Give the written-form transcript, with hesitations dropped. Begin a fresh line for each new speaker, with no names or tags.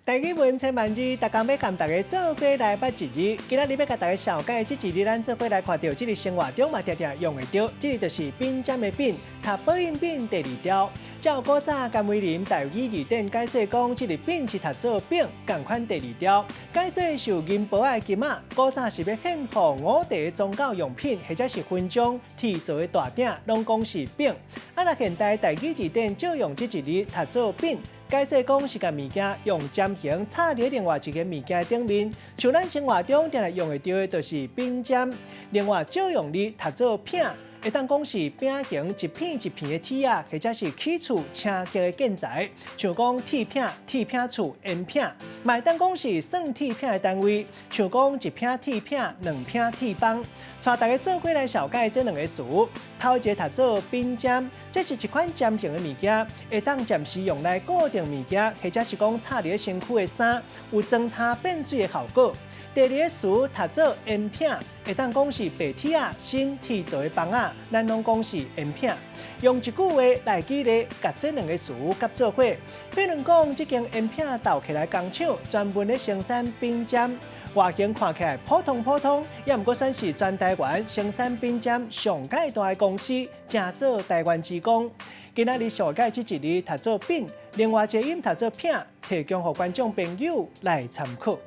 台语文千万字，大家要跟大家做伙来捌一字。今仔日要甲大家小解这一字，咱做伙来看到这个生活中嘛常常用会到，这个就是丙占的丙，读保音丙第二条。照古早甘伟林台语字典解说讲，这个丙是读做丙，共款第二条。解说受银箔的金仔，古早是要献给五帝的宗教用品，或者是勋章、铁做的大鼎，拢讲是丙。那现代台语字典照用这一字读做丙。解说讲是甲物件用尖形插伫另外一个物件顶面，像咱生活中常常用会到的，就是丙尖。另外照用字读做片，会当讲是饼形一片一片的铁啊，或者是起厝车脚的建材，像讲铁片、铁片厝、烟片。嘛会当讲是算铁片的单位，像讲一片铁片、两片铁棒。带大家做伙来小解这两个词。头一个读做丙尖，这是一款尖形的物件，会当暂时用来固定物件，或者是讲插伫身躯的衫，有装它变水的效果。第二个词读做烟片，会当讲是白铁啊、新铁做的棒啊，咱拢讲是烟片。用一句话来举例，甲这两个词夹做伙。比如讲，这间烟片斗起来工厂专门咧生产丙尖，外形看起来普通普通，也毋过算是全台湾生产丙尖上界大的公司，正做台湾之光。今仔日小解这一字读做丙，另外一个音读做片，提供给观众朋友来参考。